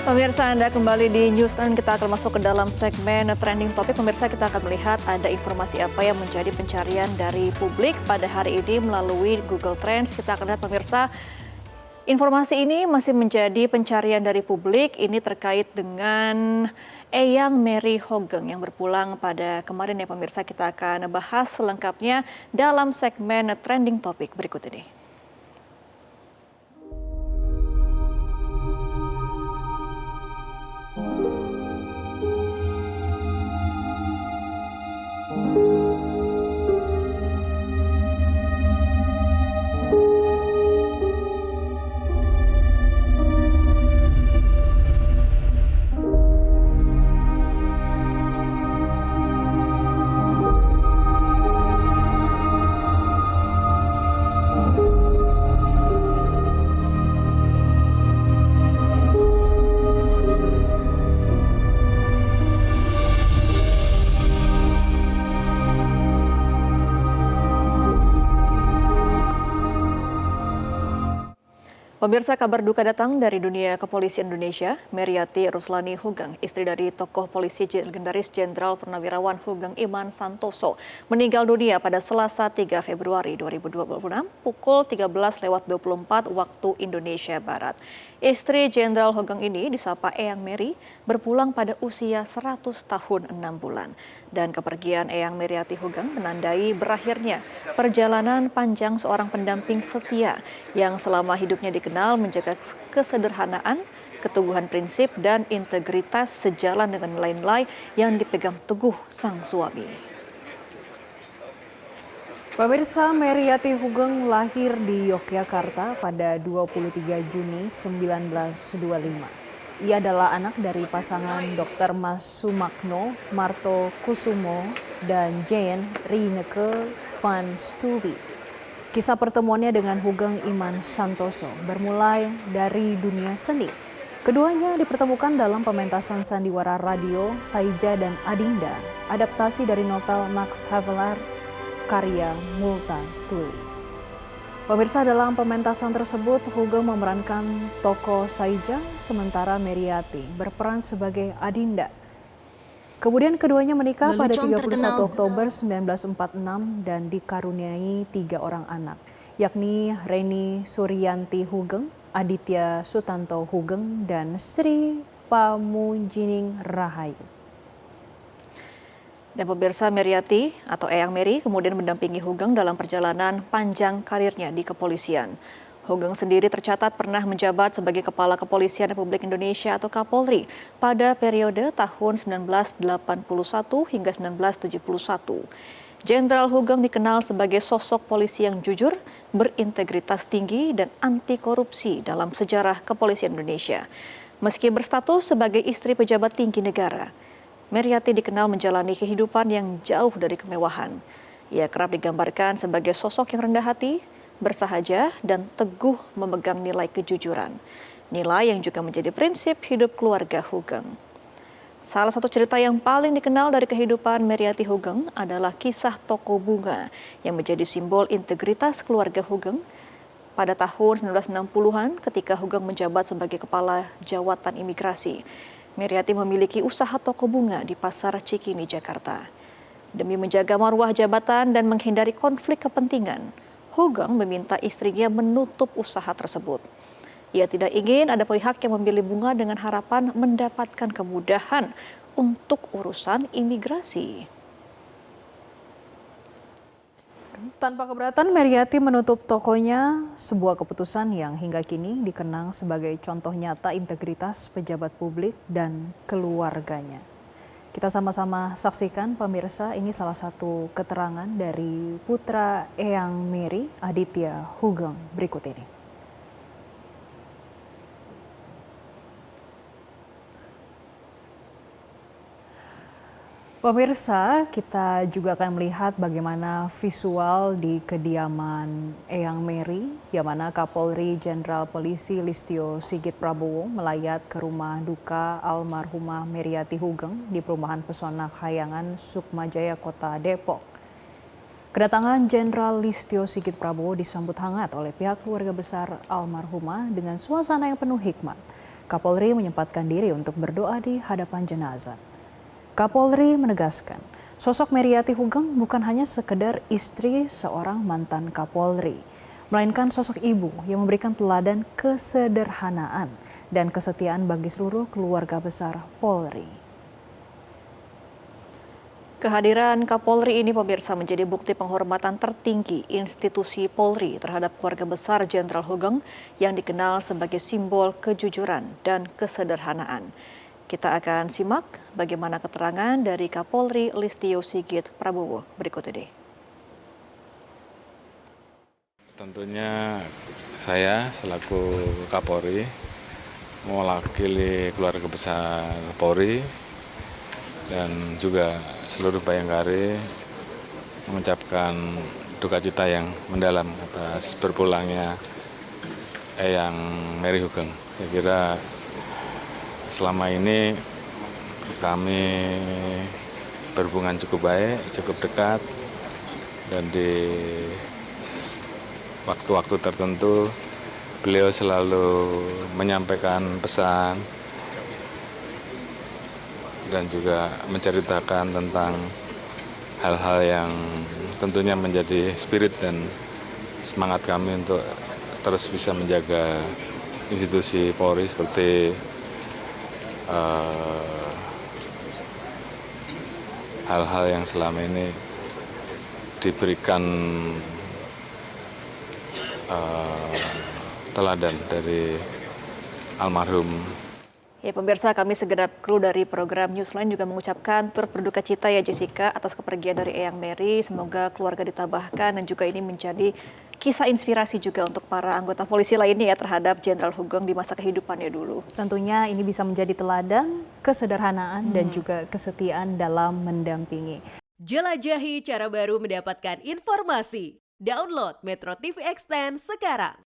Pemirsa, Anda kembali di News dan kita akan masuk ke dalam segmen trending topik. Pemirsa, kita akan melihat ada informasi apa yang menjadi pencarian dari publik pada hari ini melalui Google Trends. Kita akan lihat pemirsa, informasi ini masih menjadi pencarian dari publik. Ini terkait dengan Eyang Mary Hogeng yang berpulang pada kemarin ya pemirsa. Kita akan bahas selengkapnya dalam segmen trending topik berikut ini. Pemirsa, kabar duka datang dari dunia kepolisian Indonesia. Meriati Ruslani Hugeng, istri dari tokoh polisi legendaris Jenderal Purnawirawan Hugeng Iman Santoso, meninggal dunia pada Selasa 3 Februari 2026 pukul 13.24 waktu Indonesia Barat. Istri Jenderal Hugeng ini disapa Eyang Mary berpulang pada usia 100 tahun 6 bulan. Dan kepergian Eyang Meriati Hugeng menandai berakhirnya perjalanan panjang seorang pendamping setia yang selama hidupnya dikenal menjaga kesederhanaan, keteguhan prinsip, dan integritas sejalan dengan nilai-nilai yang dipegang teguh sang suami. Pemirsa, Meriati Hugeng lahir di Yogyakarta pada 23 Juni 1925. Ia adalah anak dari pasangan Dr. Mas Sumakno Marto Kusumo dan Jane Rieneke van Stulwi. Kisah pertemuannya dengan Hugeng Iman Santoso bermulai dari dunia seni. Keduanya dipertemukan dalam pementasan sandiwara radio Saija dan Adinda, adaptasi dari novel Max Havelaar karya Multan Tuli. Pemirsa, dalam pementasan tersebut Hugeng memerankan tokoh Saija, sementara Meriati berperan sebagai Adinda. Kemudian keduanya menikah pada 31 Oktober 1946 dan dikaruniai 3 orang anak, yakni Reni Suryanti Hugeng, Aditya Sutanto Hugeng, dan Sri Pamujining Rahayu. Dan pemirsa, Meriati atau Eyang Mary kemudian mendampingi Hugeng dalam perjalanan panjang karirnya di kepolisian. Hugeng sendiri tercatat pernah menjabat sebagai Kepala Kepolisian Republik Indonesia atau Kapolri pada periode tahun 1981 hingga 1971. Jenderal Hugeng dikenal sebagai sosok polisi yang jujur, berintegritas tinggi, dan anti korupsi dalam sejarah kepolisian Indonesia. Meski berstatus sebagai istri pejabat tinggi negara, Meriati dikenal menjalani kehidupan yang jauh dari kemewahan. Ia kerap digambarkan sebagai sosok yang rendah hati, bersahaja, dan teguh memegang nilai kejujuran. Nilai yang juga menjadi prinsip hidup keluarga Hugeng. Salah satu cerita yang paling dikenal dari kehidupan Meriati Hugeng adalah kisah toko bunga yang menjadi simbol integritas keluarga Hugeng. Pada tahun 1960-an ketika Hugeng menjabat sebagai Kepala Jawatan Imigrasi, Meriati memiliki usaha toko bunga di Pasar Cikini, Jakarta. Demi menjaga marwah jabatan dan menghindari konflik kepentingan, Hugeng meminta istrinya menutup usaha tersebut. Ia tidak ingin ada pihak yang memilih bunga dengan harapan mendapatkan kemudahan untuk urusan imigrasi. Tanpa keberatan, Meriati menutup tokonya, sebuah keputusan yang hingga kini dikenang sebagai contoh nyata integritas pejabat publik dan keluarganya. Kita sama-sama saksikan pemirsa, ini salah satu keterangan dari putra Eyang Mary, Aditya Hugeng, berikut ini. Pemirsa, kita juga akan melihat bagaimana visual di kediaman Eyang Mary, yang mana Kapolri Jenderal Polisi Listio Sigit Prabowo melayat ke rumah duka almarhumah Meriati Hugeng di Perumahan Pesona Khayangan, Sukmajaya, Kota Depok. Kedatangan Jenderal Listio Sigit Prabowo disambut hangat oleh pihak keluarga besar almarhumah dengan suasana yang penuh hikmat. Kapolri menyempatkan diri untuk berdoa di hadapan jenazah. Kapolri menegaskan, sosok Meriati Hugeng bukan hanya sekedar istri seorang mantan Kapolri, melainkan sosok ibu yang memberikan teladan kesederhanaan dan kesetiaan bagi seluruh keluarga besar Polri. Kehadiran Kapolri ini pemirsa menjadi bukti penghormatan tertinggi institusi Polri terhadap keluarga besar Jenderal Hugeng yang dikenal sebagai simbol kejujuran dan kesederhanaan. Kita akan simak bagaimana keterangan dari Kapolri Listio Sigit Prabowo berikut ini. Tentunya saya selaku Kapolri mewakili keluarga besar Polri dan juga seluruh Bayangkari mengucapkan duka cita yang mendalam atas berpulangnya Eyang Mary Hugeng. Saya kira selama ini kami berhubungan cukup baik, cukup dekat, dan di waktu-waktu tertentu beliau selalu menyampaikan pesan dan juga menceritakan tentang hal-hal yang tentunya menjadi spirit dan semangat kami untuk terus bisa menjaga institusi Polri seperti hal-hal yang selama ini diberikan teladan dari almarhum. Ya pemirsa, kami segenap kru dari program Newsline juga mengucapkan turut berduka cita ya Jessica atas kepergian dari Eyang Mary. Semoga keluarga ditabahkan dan juga ini menjadi kisah inspirasi juga untuk para anggota polisi lainnya ya terhadap Jenderal Hugeng di masa kehidupannya dulu. Tentunya ini bisa menjadi teladan, kesederhanaan, dan juga kesetiaan dalam mendampingi. Jelajahi cara baru mendapatkan informasi. Download Metro TV Extend sekarang.